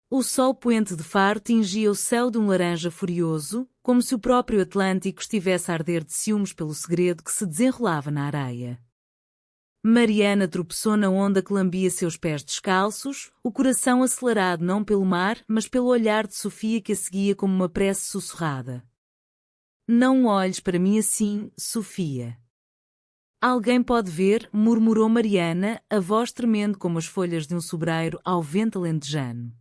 O sol poente de Faro tingia o céu de um laranja furioso, como se o próprio Atlântico estivesse a arder de ciúmes pelo segredo que se desenrolava na areia. Mariana tropeçou na onda que lambia seus pés descalços, o coração acelerado não pelo mar, mas pelo olhar de Sofia que a seguia como uma prece sussurrada. Não olhes para mim assim, Sofia. Alguém pode ver, murmurou Mariana, a voz tremendo como as folhas de um sobreiro ao vento alentejano.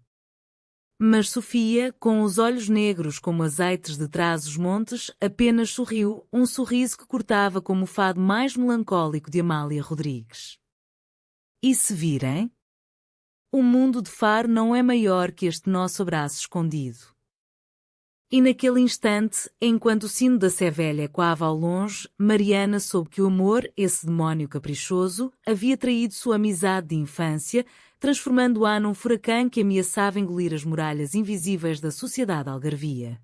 Mas Sofia, com os olhos negros como azeites de trás os montes, apenas sorriu, um sorriso que cortava como o fado mais melancólico de Amália Rodrigues. E se virem? O mundo de Faro não é maior que este nosso abraço escondido. E naquele instante, enquanto o sino da Sé Velha ecoava ao longe, Mariana soube que o amor, esse demónio caprichoso, havia traído sua amizade de infância, transformando-a num furacão que ameaçava engolir as muralhas invisíveis da sociedade algarvia.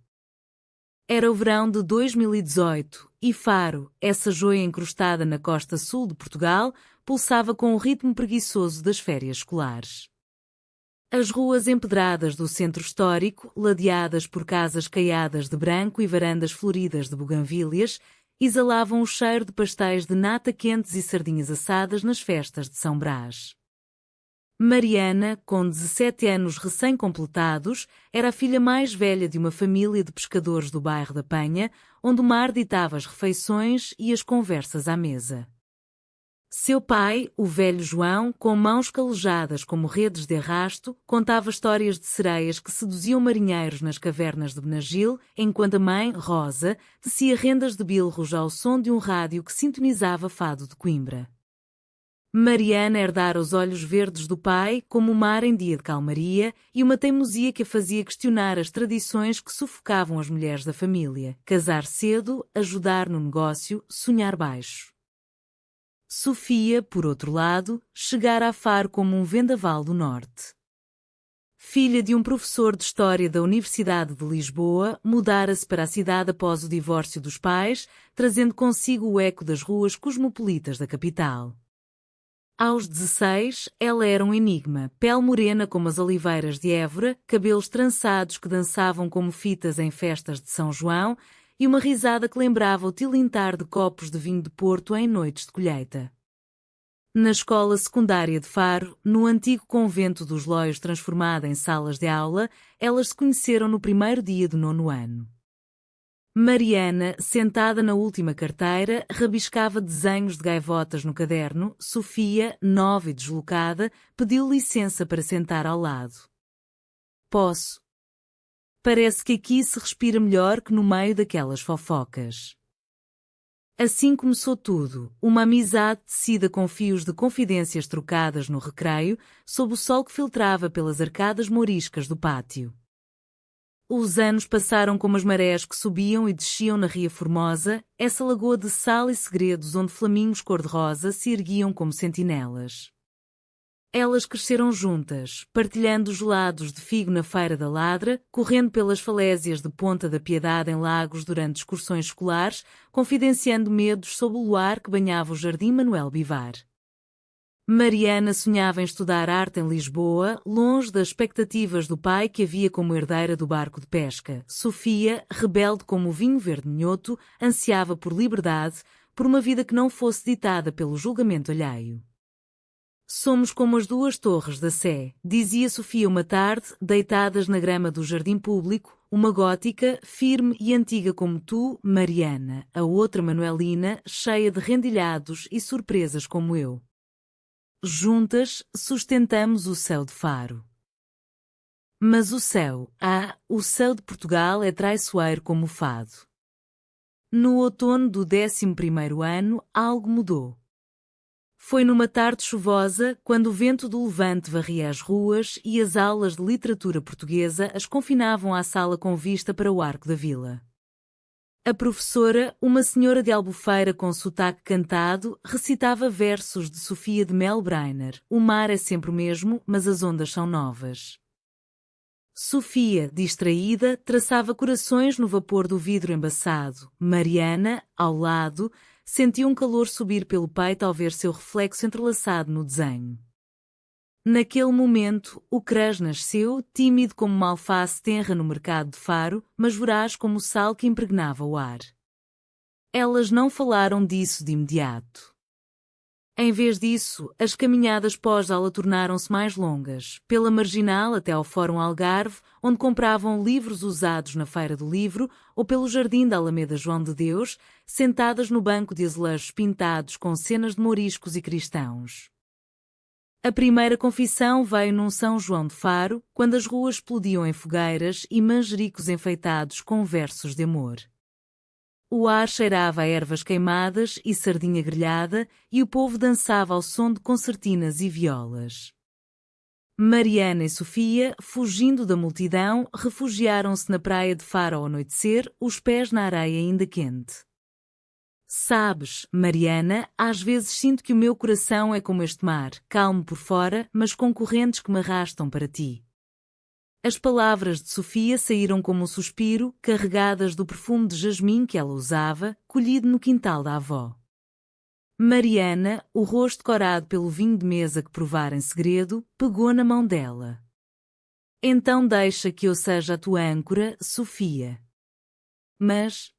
Era o verão de 2018, e Faro, essa joia encrustada na costa sul de Portugal, pulsava com o ritmo preguiçoso das férias escolares. As ruas empedradas do centro histórico, ladeadas por casas caiadas de branco e varandas floridas de buganvílias, exalavam o cheiro de pastéis de nata quentes e sardinhas assadas nas festas de São Brás. Mariana, com 17 anos recém-completados, era a filha mais velha de uma família de pescadores do bairro da Penha, onde o mar ditava as refeições e as conversas à mesa. Seu pai, o velho João, com mãos calejadas como redes de arrasto, contava histórias de sereias que seduziam marinheiros nas cavernas de Benagil, enquanto a mãe, Rosa, tecia rendas de bilros ao som de um rádio que sintonizava fado de Coimbra. Mariana herdara os olhos verdes do pai, como o mar em dia de calmaria, e uma teimosia que a fazia questionar as tradições que sufocavam as mulheres da família: casar cedo, ajudar no negócio, sonhar baixo. Sofia, por outro lado, chegara a Faro como um vendaval do norte. Filha de um professor de História da Universidade de Lisboa, mudara-se para a cidade após o divórcio dos pais, trazendo consigo o eco das ruas cosmopolitas da capital. Aos 16, ela era um enigma, pele morena como as oliveiras de Évora, cabelos trançados que dançavam como fitas em festas de São João e uma risada que lembrava o tilintar de copos de vinho de Porto em noites de colheita. Na escola secundária de Faro, no antigo convento dos Lóios transformado em salas de aula, elas se conheceram no primeiro dia do 9º ano. Mariana, sentada na última carteira, rabiscava desenhos de gaivotas no caderno. Sofia, nova e deslocada, pediu licença para sentar ao lado. Posso? Parece que aqui se respira melhor que no meio daquelas fofocas. Assim começou tudo, uma amizade tecida com fios de confidências trocadas no recreio, sob o sol que filtrava pelas arcadas mouriscas do pátio. Os anos passaram como as marés que subiam e desciam na Ria Formosa, essa lagoa de sal e segredos onde flamingos cor-de-rosa se erguiam como sentinelas. Elas cresceram juntas, partilhando gelados de figo na Feira da Ladra, correndo pelas falésias de Ponta da Piedade em Lagos durante excursões escolares, confidenciando medos sob o luar que banhava o Jardim Manuel Bivar. Mariana sonhava em estudar arte em Lisboa, longe das expectativas do pai que havia como herdeira do barco de pesca. Sofia, rebelde como o vinho verde minhoto, ansiava por liberdade, por uma vida que não fosse ditada pelo julgamento alheio. Somos como as duas torres da Sé, dizia Sofia uma tarde, deitadas na grama do jardim público, uma gótica, firme e antiga como tu, Mariana, a outra Manuelina, cheia de rendilhados e surpresas como eu. Juntas, sustentamos o céu de Faro. Mas o céu de Portugal é traiçoeiro como o fado. No outono do 11º ano, algo mudou. Foi numa tarde chuvosa, quando o vento do levante varria as ruas e as aulas de literatura portuguesa as confinavam à sala com vista para o Arco da Vila. A professora, uma senhora de Albufeira com sotaque cantado, recitava versos de Sofia de Melbreiner. O mar é sempre o mesmo, mas as ondas são novas. Sofia, distraída, traçava corações no vapor do vidro embaçado. Mariana, ao lado, sentia um calor subir pelo peito ao ver seu reflexo entrelaçado no desenho. Naquele momento, o Cruz nasceu, tímido como uma alface tenra no mercado de Faro, mas voraz como o sal que impregnava o ar. Elas não falaram disso de imediato. Em vez disso, as caminhadas pós-aula tornaram-se mais longas, pela Marginal até ao Fórum Algarve, onde compravam livros usados na Feira do Livro, ou pelo Jardim da Alameda João de Deus, sentadas no banco de azulejos pintados com cenas de mouriscos e cristãos. A primeira confissão veio num São João de Faro, quando as ruas explodiam em fogueiras e manjericos enfeitados com versos de amor. O ar cheirava a ervas queimadas e sardinha grelhada, e o povo dançava ao som de concertinas e violas. Mariana e Sofia, fugindo da multidão, refugiaram-se na praia de Faro ao anoitecer, os pés na areia ainda quente. Sabes, Mariana, às vezes sinto que o meu coração é como este mar, calmo por fora, mas com correntes que me arrastam para ti. As palavras de Sofia saíram como um suspiro, carregadas do perfume de jasmim que ela usava, colhido no quintal da avó. Mariana, o rosto corado pelo vinho de mesa que provara em segredo, pegou na mão dela. Então deixa que eu seja a tua âncora, Sofia. Mas...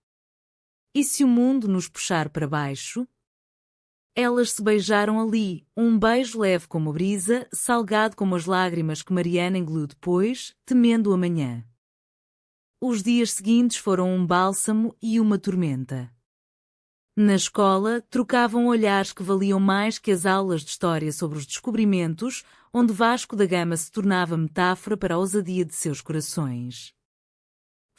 e se o mundo nos puxar para baixo? Elas se beijaram ali, um beijo leve como a brisa, salgado como as lágrimas que Mariana engoliu depois, temendo o amanhã. Os dias seguintes foram um bálsamo e uma tormenta. Na escola, trocavam olhares que valiam mais que as aulas de história sobre os descobrimentos, onde Vasco da Gama se tornava metáfora para a ousadia de seus corações.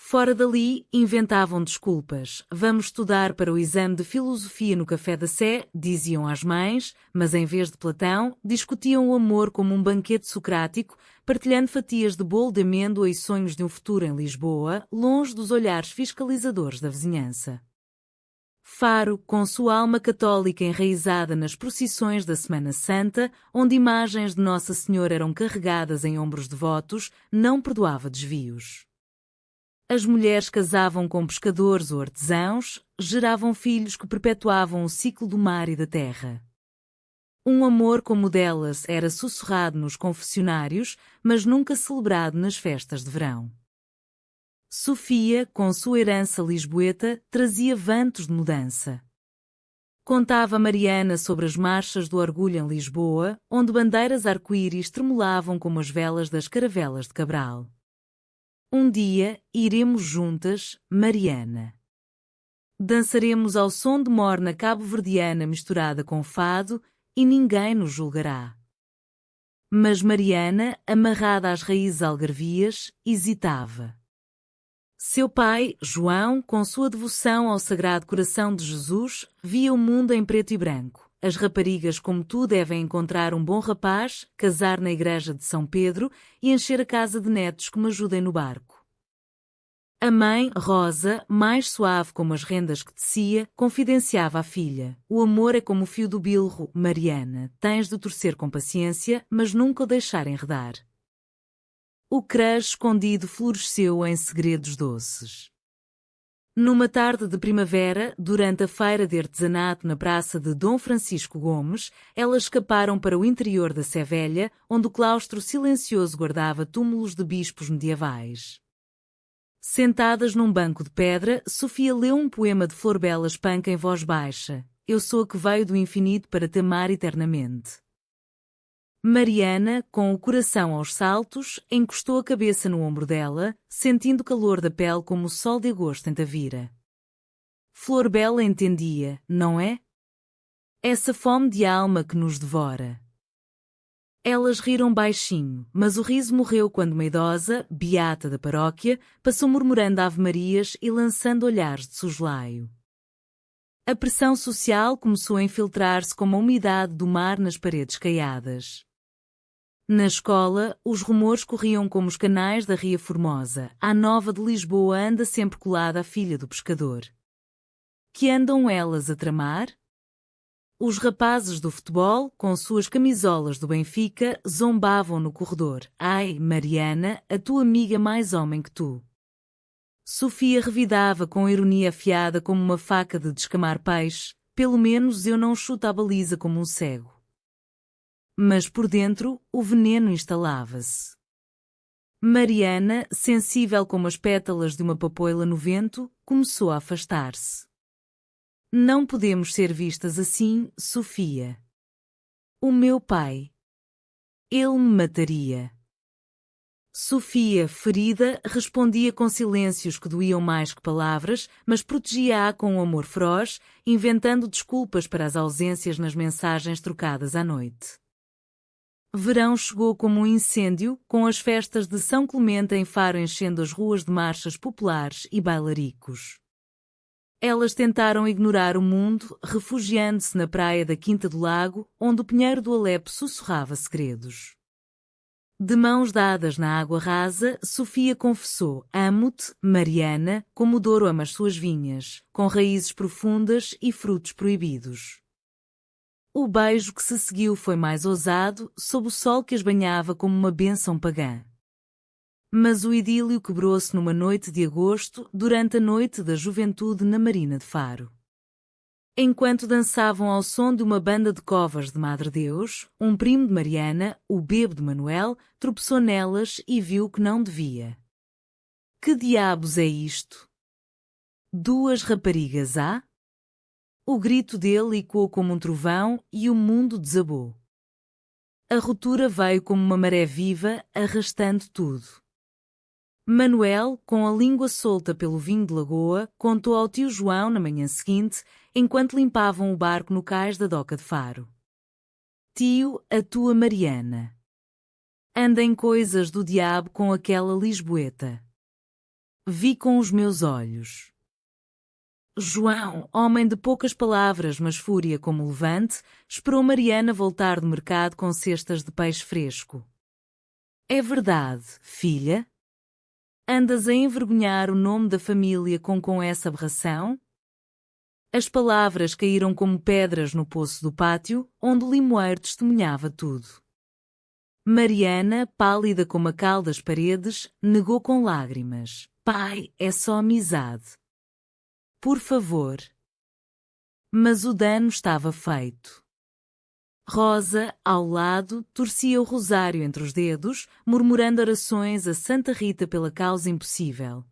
Fora dali, inventavam desculpas. Vamos estudar para o exame de filosofia no Café da Sé, diziam às mães, mas em vez de Platão, discutiam o amor como um banquete socrático, partilhando fatias de bolo de amêndoa e sonhos de um futuro em Lisboa, longe dos olhares fiscalizadores da vizinhança. Faro, com sua alma católica enraizada nas procissões da Semana Santa, onde imagens de Nossa Senhora eram carregadas em ombros devotos, não perdoava desvios. As mulheres casavam com pescadores ou artesãos, geravam filhos que perpetuavam o ciclo do mar e da terra. Um amor como o delas era sussurrado nos confessionários, mas nunca celebrado nas festas de verão. Sofia, com sua herança lisboeta, trazia ventos de mudança. Contava a Mariana sobre as marchas do orgulho em Lisboa, onde bandeiras arco-íris tremulavam como as velas das caravelas de Cabral. Um dia, iremos juntas, Mariana. Dançaremos ao som de morna cabo-verdiana misturada com fado, e ninguém nos julgará. Mas Mariana, amarrada às raízes algarvias, hesitava. Seu pai, João, com sua devoção ao Sagrado Coração de Jesus, via o mundo em preto e branco. As raparigas como tu devem encontrar um bom rapaz, casar na igreja de São Pedro e encher a casa de netos que me ajudem no barco. A mãe, Rosa, mais suave como as rendas que tecia, confidenciava à filha. O amor é como o fio do bilro, Mariana. Tens de torcer com paciência, mas nunca o deixar enredar. O crush escondido floresceu em segredos doces. Numa tarde de primavera, durante a feira de artesanato na praça de Dom Francisco Gomes, elas escaparam para o interior da Sé Velha, onde o claustro silencioso guardava túmulos de bispos medievais. Sentadas num banco de pedra, Sofia leu um poema de Florbela Espanca em voz baixa. Eu sou a que veio do infinito para te amar eternamente. Mariana, com o coração aos saltos, encostou a cabeça no ombro dela, sentindo o calor da pele como o sol de agosto em Tavira. Florbela entendia, não é? Essa fome de alma que nos devora. Elas riram baixinho, mas o riso morreu quando uma idosa, beata da paróquia, passou murmurando ave-marias e lançando olhares de soslaio. A pressão social começou a infiltrar-se como a umidade do mar nas paredes caiadas. Na escola, os rumores corriam como os canais da Ria Formosa. A nova de Lisboa anda sempre colada à filha do pescador. Que andam elas a tramar? Os rapazes do futebol, com suas camisolas do Benfica, zombavam no corredor. Ai, Mariana, a tua amiga mais homem que tu. Sofia revidava com ironia afiada como uma faca de descamar peixe. Pelo menos eu não chuto a baliza como um cego. Mas por dentro, o veneno instalava-se. Mariana, sensível como as pétalas de uma papoila no vento, começou a afastar-se. Não podemos ser vistas assim, Sofia. O meu pai. Ele me mataria. Sofia, ferida, respondia com silêncios que doíam mais que palavras, mas protegia-a com um amor feroz, inventando desculpas para as ausências nas mensagens trocadas à noite. Verão chegou como um incêndio, com as festas de São Clemente em Faro enchendo as ruas de marchas populares e bailaricos. Elas tentaram ignorar o mundo, refugiando-se na praia da Quinta do Lago, onde o pinheiro do Alepo sussurrava segredos. De mãos dadas na água rasa, Sofia confessou: amo-te, Mariana, como o Douro ama as suas vinhas, com raízes profundas e frutos proibidos. O beijo que se seguiu foi mais ousado, sob o sol que as banhava como uma bênção pagã. Mas o idílio quebrou-se numa noite de agosto, durante a noite da juventude na Marina de Faro. Enquanto dançavam ao som de uma banda de covas de Madre Deus, um primo de Mariana, o bêbado Manuel, tropeçou nelas e viu que não devia. Que diabos é isto? Duas raparigas há? O grito dele ecoou como um trovão e o mundo desabou. A ruptura veio como uma maré viva, arrastando tudo. Manuel, com a língua solta pelo vinho de lagoa, contou ao tio João na manhã seguinte, enquanto limpavam o barco no cais da doca de Faro. Tio, a tua Mariana. Anda em coisas do diabo com aquela lisboeta. Vi com os meus olhos. João, homem de poucas palavras mas fúria como levante, esperou Mariana voltar do mercado com cestas de peixe fresco. É verdade, filha? Andas a envergonhar o nome da família com essa aberração? As palavras caíram como pedras no poço do pátio, onde o limoeiro testemunhava tudo. Mariana, pálida como a cal das paredes, negou com lágrimas: pai, é só amizade. Por favor. Mas o dano estava feito. Rosa, ao lado, torcia o rosário entre os dedos, murmurando orações a Santa Rita pela causa impossível.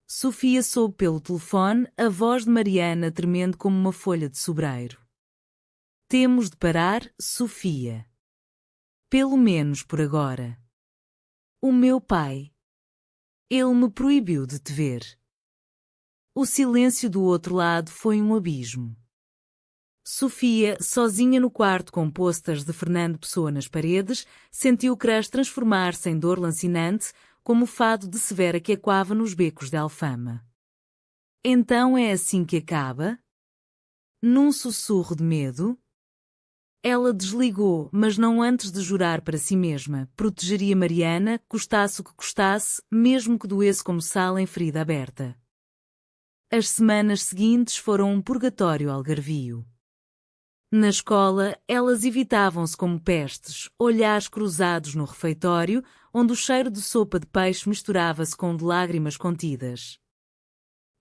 Sofia soube pelo telefone a voz de Mariana tremendo como uma folha de sobreiro. Temos de parar, Sofia. Pelo menos por agora. O meu pai. Ele me proibiu de te ver. O silêncio do outro lado foi um abismo. Sofia, sozinha no quarto com posters de Fernando Pessoa nas paredes, sentiu o crush transformar-se em dor lancinante, como o fado de Severa que ecoava nos becos de Alfama. Então é assim que acaba? Num sussurro de medo? Ela desligou, mas não antes de jurar para si mesma: protegeria Mariana, custasse o que custasse, mesmo que doesse como sal em ferida aberta. As semanas seguintes foram um purgatório algarvio. Na escola, elas evitavam-se como pestes, olhares cruzados no refeitório, onde o cheiro de sopa de peixe misturava-se com o de lágrimas contidas.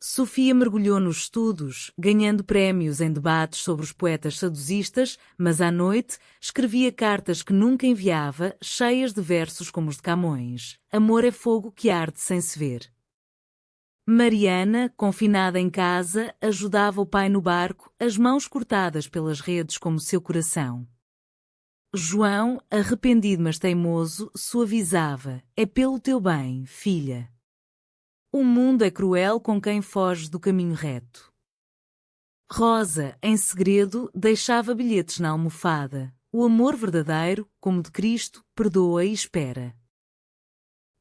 Sofia mergulhou nos estudos, ganhando prémios em debates sobre os poetas saudosistas, mas à noite escrevia cartas que nunca enviava, cheias de versos como os de Camões: amor é fogo que arde sem se ver. Mariana, confinada em casa, ajudava o pai no barco, as mãos cortadas pelas redes como seu coração. João, arrependido mas teimoso, suavizava: é pelo teu bem, filha. O mundo é cruel com quem foge do caminho reto. Rosa, em segredo, deixava bilhetes na almofada: o amor verdadeiro, como de Cristo, perdoa e espera.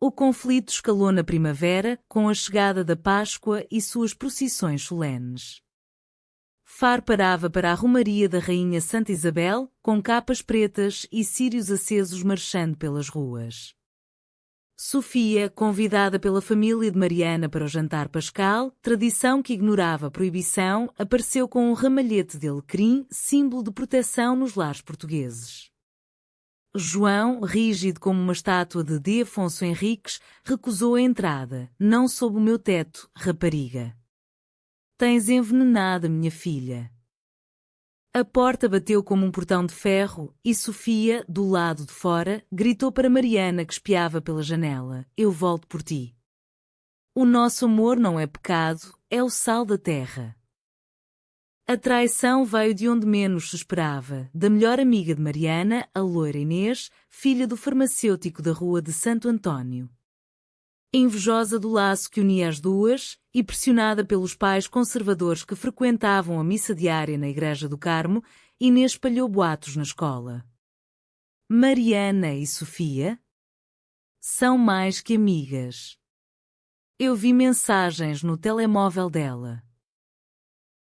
O conflito escalou na primavera, com a chegada da Páscoa e suas procissões solenes. Faro parava para a romaria da Rainha Santa Isabel, com capas pretas e círios acesos marchando pelas ruas. Sofia, convidada pela família de Mariana para o jantar pascal, tradição que ignorava a proibição, apareceu com um ramalhete de alecrim, símbolo de proteção nos lares portugueses. João, rígido como uma estátua de D. Afonso Henriques, recusou a entrada: não sob o meu teto, rapariga. Tens envenenado a minha filha. A porta bateu como um portão de ferro e Sofia, do lado de fora, gritou para Mariana que espiava pela janela: "Eu volto por ti." O nosso amor não é pecado, é o sal da terra. A traição veio de onde menos se esperava, da melhor amiga de Mariana, a loira Inês, filha do farmacêutico da rua de Santo António. Invejosa do laço que unia as duas, e pressionada pelos pais conservadores que frequentavam a missa diária na Igreja do Carmo, Inês espalhou boatos na escola. Mariana e Sofia são mais que amigas. Eu vi mensagens no telemóvel dela.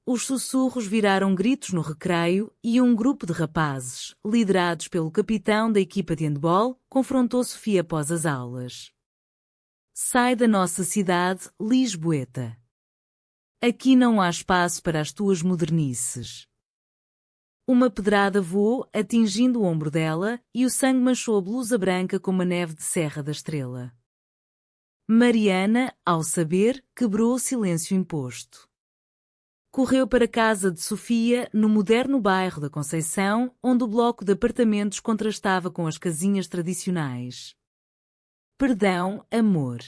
Os sussurros viraram gritos no recreio e um grupo de rapazes, liderados pelo capitão da equipa de handball, confrontou Sofia após as aulas. Sai da nossa cidade, Lisboeta. Aqui não há espaço para as tuas modernices. Uma pedrada voou, atingindo o ombro dela, e o sangue manchou a blusa branca como a neve de Serra da Estrela. Mariana, ao saber, quebrou o silêncio imposto. Correu para a casa de Sofia, no moderno bairro da Conceição, onde o bloco de apartamentos contrastava com as casinhas tradicionais. Perdão, amor.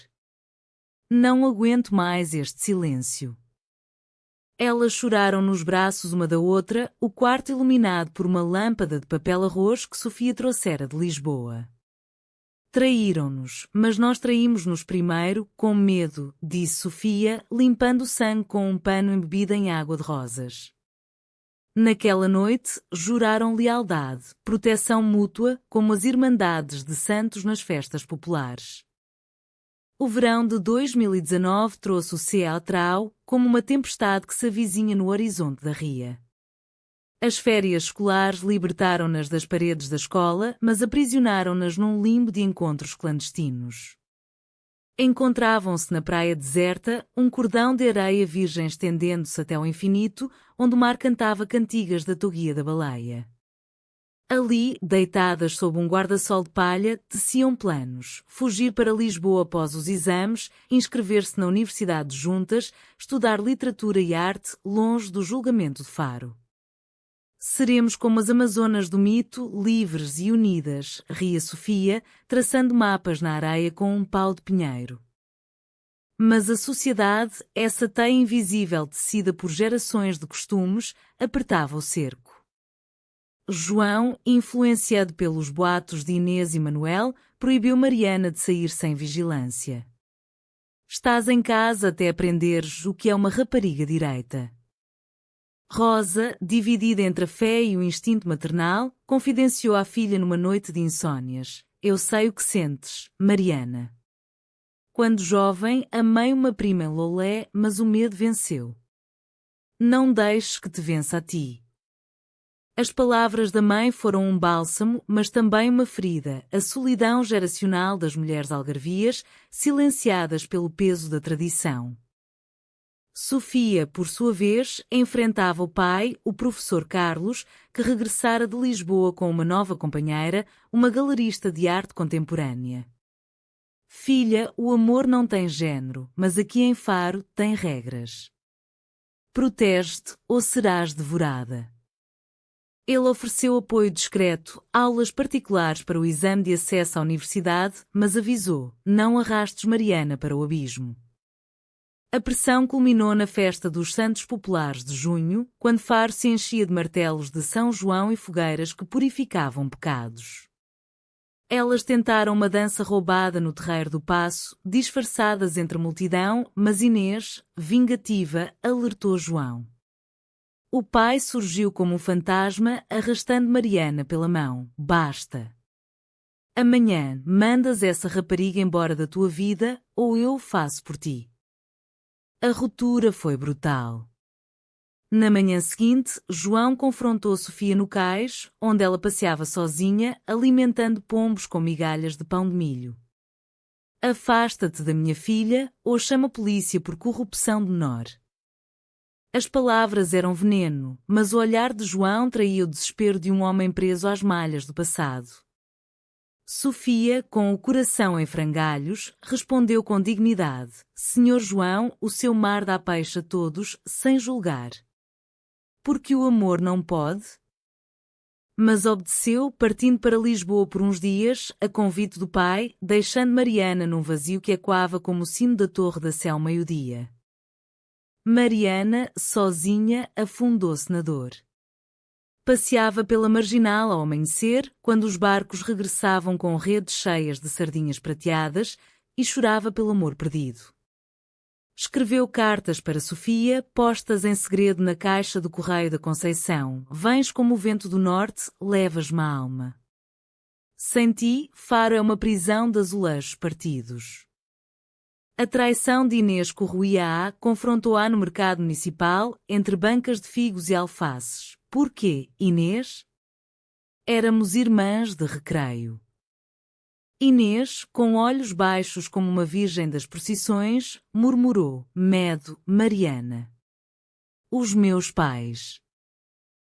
Não aguento mais este silêncio. Elas choraram nos braços uma da outra, o quarto iluminado por uma lâmpada de papel arroz que Sofia trouxera de Lisboa. Traíram-nos, mas nós traímos-nos primeiro, com medo, disse Sofia, limpando o sangue com um pano embebido em água de rosas. Naquela noite, juraram lealdade, proteção mútua, como as Irmandades de Santos nas festas populares. O verão de 2019 trouxe o céu trau, como uma tempestade que se avizinha no horizonte da ria. As férias escolares libertaram-nas das paredes da escola, mas aprisionaram-nas num limbo de encontros clandestinos. Encontravam-se na praia deserta, um cordão de areia virgem estendendo-se até ao infinito, onde o mar cantava cantigas da toguia da baleia. Ali, deitadas sob um guarda-sol de palha, teciam planos: fugir para Lisboa após os exames, inscrever-se na universidade juntas, estudar literatura e arte, longe do julgamento de Faro. Seremos como as Amazonas do mito, livres e unidas, ria Sofia, traçando mapas na areia com um pau de pinheiro. Mas a sociedade, essa teia invisível tecida por gerações de costumes, apertava o cerco. João, influenciado pelos boatos de Inês e Manuel, proibiu Mariana de sair sem vigilância. Estás em casa até aprenderes o que é uma rapariga direita. Rosa, dividida entre a fé e o instinto maternal, confidenciou à filha numa noite de insônias: "Eu sei o que sentes, Mariana. Quando jovem, amei uma prima em Lolé, mas o medo venceu. Não deixes que te vença a ti." As palavras da mãe foram um bálsamo, mas também uma ferida, a solidão geracional das mulheres algarvias, silenciadas pelo peso da tradição. Sofia, por sua vez, enfrentava o pai, o professor Carlos, que regressara de Lisboa com uma nova companheira, uma galerista de arte contemporânea. "Filha, o amor não tem género, mas aqui em Faro tem regras. Protege-te ou serás devorada." Ele ofereceu apoio discreto, aulas particulares para o exame de acesso à universidade, mas avisou: "Não arrastes Mariana para o abismo." A pressão culminou na festa dos Santos Populares de junho, quando Faro se enchia de martelos de São João e fogueiras que purificavam pecados. Elas tentaram uma dança roubada no terreiro do Paço, disfarçadas entre a multidão, mas Inês, vingativa, alertou João. O pai surgiu como um fantasma, arrastando Mariana pela mão: "Basta. Amanhã mandas essa rapariga embora da tua vida, ou eu o faço por ti." A ruptura foi brutal. Na manhã seguinte, João confrontou Sofia no cais, onde ela passeava sozinha, alimentando pombos com migalhas de pão de milho. "Afasta-te da minha filha, ou chama a polícia por corrupção de menor." As palavras eram veneno, mas o olhar de João traía o desespero de um homem preso às malhas do passado. Sofia, com o coração em frangalhos, respondeu com dignidade: "Senhor João, o seu mar dá peixe a todos, sem julgar." Porque o amor não pode? Mas obedeceu, partindo para Lisboa por uns dias, a convite do pai, deixando Mariana num vazio que ecoava como o sino da Torre da Sé ao meio-dia. Mariana, sozinha, afundou-se na dor. Passeava pela marginal ao amanhecer, quando os barcos regressavam com redes cheias de sardinhas prateadas, e chorava pelo amor perdido. Escreveu cartas para Sofia, postas em segredo na caixa do Correio da Conceição. Vens como o vento do norte, levas-me a alma. Sem ti, Faro é uma prisão de azulejos partidos. A traição de Inês corroía-a, confrontou-a no mercado municipal, entre bancas de figos e alfaces. Porquê, Inês? Éramos irmãs de recreio. Inês, com olhos baixos como uma virgem das procissões, murmurou, medo, Mariana. Os meus pais.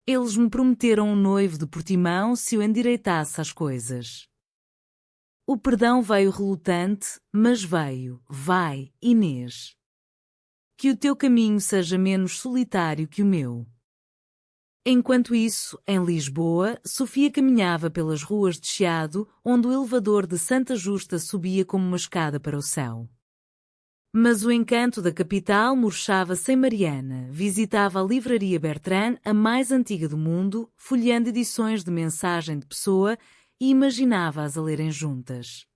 Eles me prometeram um noivo de Portimão se eu endireitasse as coisas. O perdão veio relutante, mas veio, vai, Inês. Que o teu caminho seja menos solitário que o meu. Enquanto isso, em Lisboa, Sofia caminhava pelas ruas de Chiado, onde o elevador de Santa Justa subia como uma escada para o céu. Mas o encanto da capital murchava sem Mariana. Visitava a livraria Bertrand, a mais antiga do mundo, folheando edições de Mensagem de Pessoa, e imaginava-as a lerem juntas.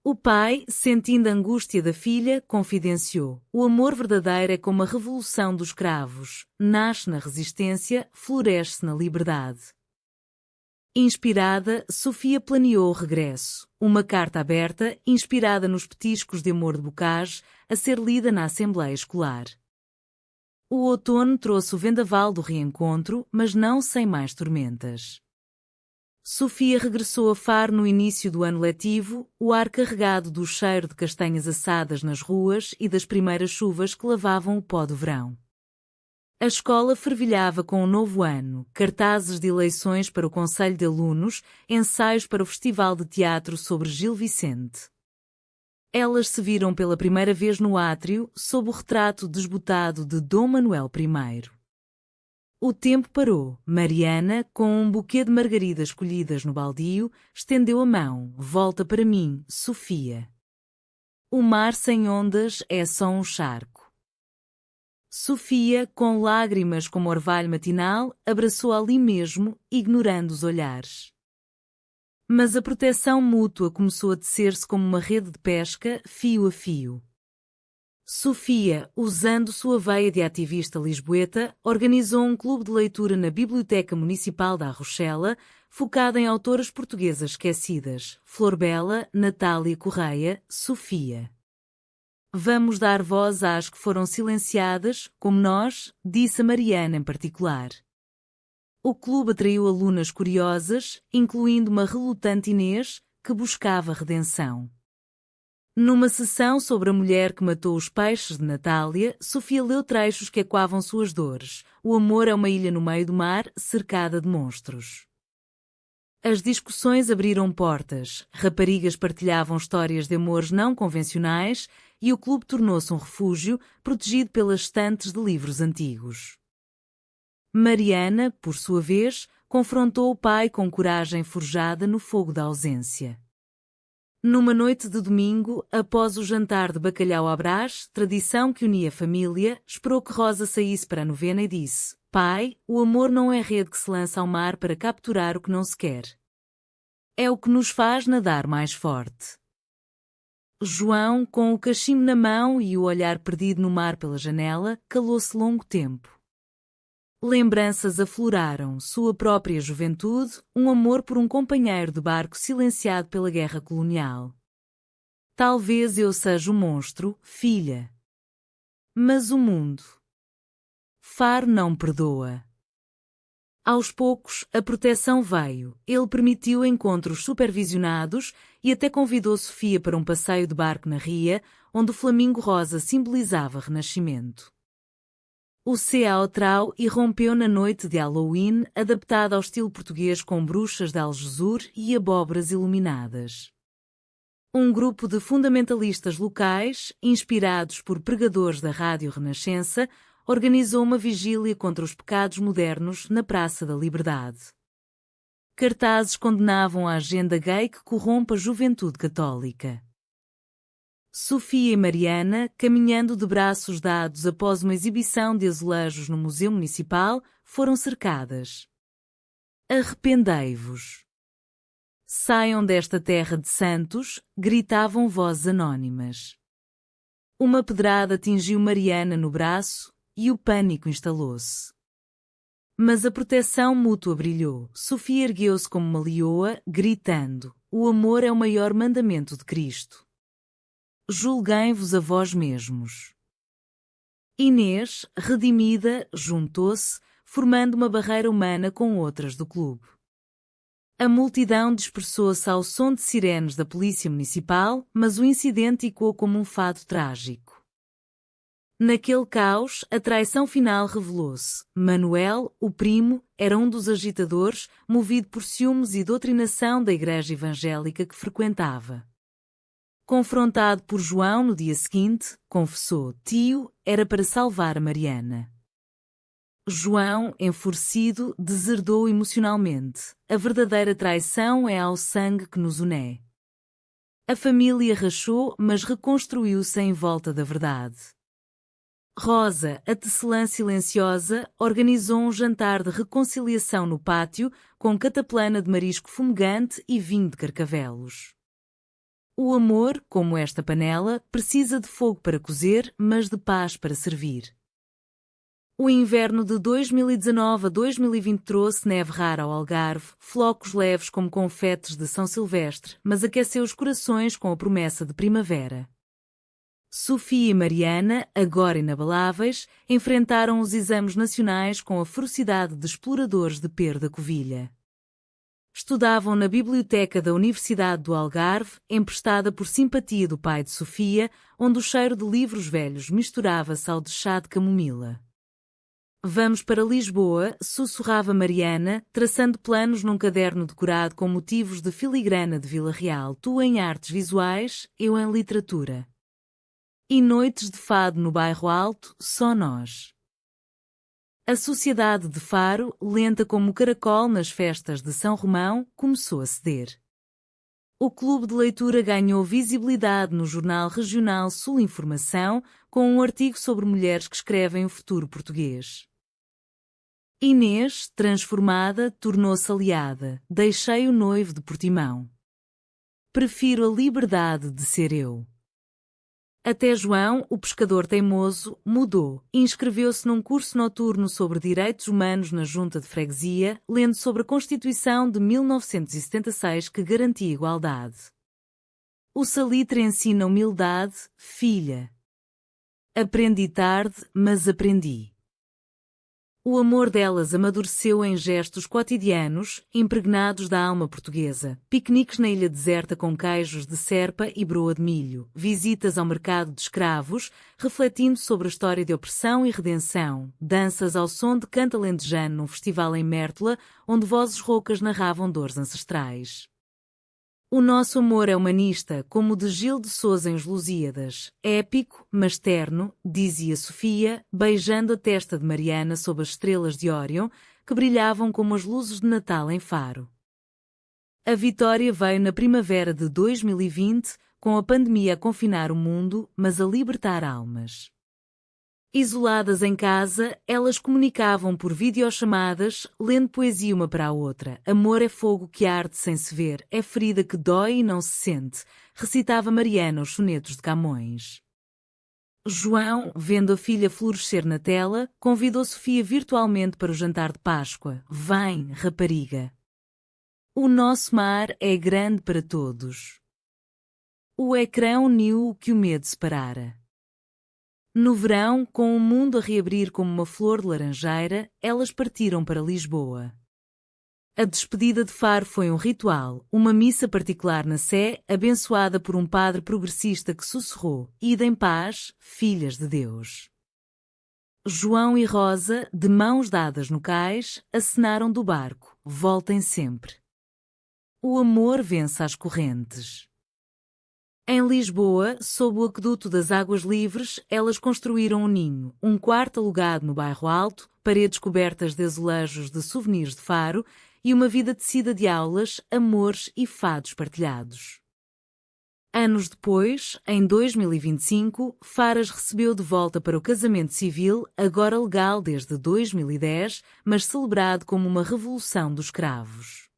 O pai, sentindo a angústia da filha, confidenciou: o amor verdadeiro é como a revolução dos cravos, nasce na resistência, floresce na liberdade. Inspirada, Sofia planeou o regresso, uma carta aberta, inspirada nos petiscos de amor de Bocage, a ser lida na Assembleia Escolar. O outono trouxe o vendaval do reencontro, mas não sem mais tormentas. Sofia regressou a Faro no início do ano letivo, o ar carregado do cheiro de castanhas assadas nas ruas e das primeiras chuvas que lavavam o pó do verão. A escola fervilhava com o novo ano, cartazes de eleições para o Conselho de Alunos, ensaios para o Festival de Teatro sobre Gil Vicente. Elas se viram pela primeira vez no átrio, sob o retrato desbotado de Dom Manuel I. O tempo parou. Mariana, com um buquê de margaridas colhidas no baldio, estendeu a mão. Volta para mim, Sofia. O mar sem ondas é só um charco. Sofia, com lágrimas como orvalho matinal, abraçou ali mesmo, ignorando os olhares. Mas a proteção mútua começou a tecer-se como uma rede de pesca, fio a fio. Sofia, usando sua veia de ativista lisboeta, organizou um clube de leitura na Biblioteca Municipal da Rochela, focado em autoras portuguesas esquecidas, Flor Bela, Natália Correia, Sofia. Vamos dar voz às que foram silenciadas, como nós, disse a Mariana em particular. O clube atraiu alunas curiosas, incluindo uma relutante Inês, que buscava redenção. Numa sessão sobre a mulher que matou os peixes de Natália, Sofia leu trechos que ecoavam suas dores. O amor é uma ilha no meio do mar, cercada de monstros. As discussões abriram portas, raparigas partilhavam histórias de amores não convencionais e o clube tornou-se um refúgio, protegido pelas estantes de livros antigos. Mariana, por sua vez, confrontou o pai com coragem forjada no fogo da ausência. Numa noite de domingo, após o jantar de bacalhau à Brás, tradição que unia a família, esperou que Rosa saísse para a novena e disse: Pai, o amor não é rede que se lança ao mar para capturar o que não se quer. É o que nos faz nadar mais forte. João, com o cachimbo na mão e o olhar perdido no mar pela janela, calou-se longo tempo. Lembranças afloraram, sua própria juventude, um amor por um companheiro de barco silenciado pela guerra colonial. Talvez eu seja o monstro, filha. Mas o mundo. Faro não perdoa. Aos poucos, a proteção veio. Ele permitiu encontros supervisionados e até convidou Sofia para um passeio de barco na ria, onde o flamingo rosa simbolizava renascimento. O Ceaotral irrompeu na noite de Halloween, adaptada ao estilo português com bruxas de Algesur e abóboras iluminadas. Um grupo de fundamentalistas locais, inspirados por pregadores da Rádio Renascença, organizou uma vigília contra os pecados modernos na Praça da Liberdade. Cartazes condenavam a agenda gay que corrompe a juventude católica. Sofia e Mariana, caminhando de braços dados após uma exibição de azulejos no Museu Municipal, foram cercadas. Arrependei-vos. Saiam desta terra de santos, gritavam vozes anônimas. Uma pedrada atingiu Mariana no braço e o pânico instalou-se. Mas a proteção mútua brilhou. Sofia ergueu-se como uma leoa, gritando: o amor é o maior mandamento de Cristo. Julguem-vos a vós mesmos. Inês, redimida, juntou-se, formando uma barreira humana com outras do clube. A multidão dispersou-se ao som de sirenes da polícia municipal, mas o incidente ecoou como um fado trágico. Naquele caos, a traição final revelou-se. Manuel, o primo, era um dos agitadores, movido por ciúmes e doutrinação da igreja evangélica que frequentava. Confrontado por João no dia seguinte, confessou: tio, era para salvar a Mariana. João, enfurecido, deserdou emocionalmente. A verdadeira traição é ao sangue que nos une. A família rachou, mas reconstruiu-se em volta da verdade. Rosa, a tecelã silenciosa, organizou um jantar de reconciliação no pátio, com cataplana de marisco fumegante e vinho de carcavelos. O amor, como esta panela, precisa de fogo para cozer, mas de paz para servir. O inverno de 2019 a 2020 trouxe neve rara ao Algarve, flocos leves como confetes de São Silvestre, mas aqueceu os corações com a promessa de primavera. Sofia e Mariana, agora inabaláveis, enfrentaram os exames nacionais com a ferocidade de exploradores de Pero da Covilha. Estudavam na biblioteca da Universidade do Algarve, emprestada por simpatia do pai de Sofia, onde o cheiro de livros velhos misturava-se ao de chá de camomila. Vamos para Lisboa, sussurrava Mariana, traçando planos num caderno decorado com motivos de filigrana de Vila Real, tu em artes visuais, eu em literatura. E noites de fado no Bairro Alto, só nós. A sociedade de Faro, lenta como o caracol nas festas de São Romão, começou a ceder. O clube de leitura ganhou visibilidade no Jornal Regional Sul Informação, com um artigo sobre mulheres que escrevem o futuro português. Inês, transformada, tornou-se aliada. Deixei o noivo de Portimão. Prefiro a liberdade de ser eu. Até João, o pescador teimoso, mudou. Inscreveu-se num curso noturno sobre direitos humanos na Junta de Freguesia, lendo sobre a Constituição de 1976 que garantia igualdade. O salitre ensina humildade, filha. Aprendi tarde, mas aprendi. O amor delas amadureceu em gestos cotidianos, impregnados da alma portuguesa. Piqueniques na ilha deserta com queijos de serpa e broa de milho. Visitas ao mercado de escravos, refletindo sobre a história de opressão e redenção. Danças ao som de canto alentejano num festival em Mértola, onde vozes roucas narravam dores ancestrais. O nosso amor é humanista, como o de Gil de Sousa em Os Lusíadas. Épico, mas terno, dizia Sofia, beijando a testa de Mariana sob as estrelas de Órion, que brilhavam como as luzes de Natal em Faro. A vitória veio na primavera de 2020, com a pandemia a confinar o mundo, mas a libertar almas. Isoladas em casa, elas comunicavam por videochamadas, lendo poesia uma para a outra. Amor é fogo que arde sem se ver, é ferida que dói e não se sente, recitava Mariana os sonetos de Camões. João, vendo a filha florescer na tela, convidou Sofia virtualmente para o jantar de Páscoa. Vem, rapariga. O nosso mar é grande para todos. O ecrã uniu o que o medo separara. No verão, com o mundo a reabrir como uma flor de laranjeira, elas partiram para Lisboa. A despedida de Faro foi um ritual, uma missa particular na Sé, abençoada por um padre progressista que sussurrou: Ide em paz, filhas de Deus. João e Rosa, de mãos dadas no cais, acenaram do barco: voltem sempre. O amor vence as correntes. Em Lisboa, sob o aqueduto das Águas Livres, elas construíram um ninho, um quarto alugado no Bairro Alto, paredes cobertas de azulejos de souvenirs de Faro e uma vida tecida de aulas, amores e fados partilhados. Anos depois, em 2025, Faras recebeu de volta para o casamento civil, agora legal desde 2010, mas celebrado como uma revolução dos cravos.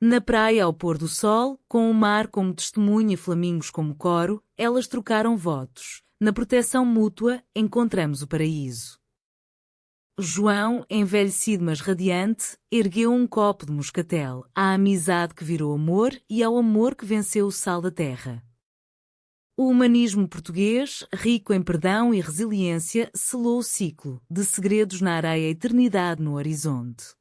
Na praia ao pôr do sol, com o mar como testemunha e flamingos como coro, elas trocaram votos. Na proteção mútua, encontramos o paraíso. João, envelhecido mas radiante, ergueu um copo de moscatel à amizade que virou amor e ao amor que venceu o sal da terra. O humanismo português, rico em perdão e resiliência, selou o ciclo, de segredos na areia, eternidade no horizonte.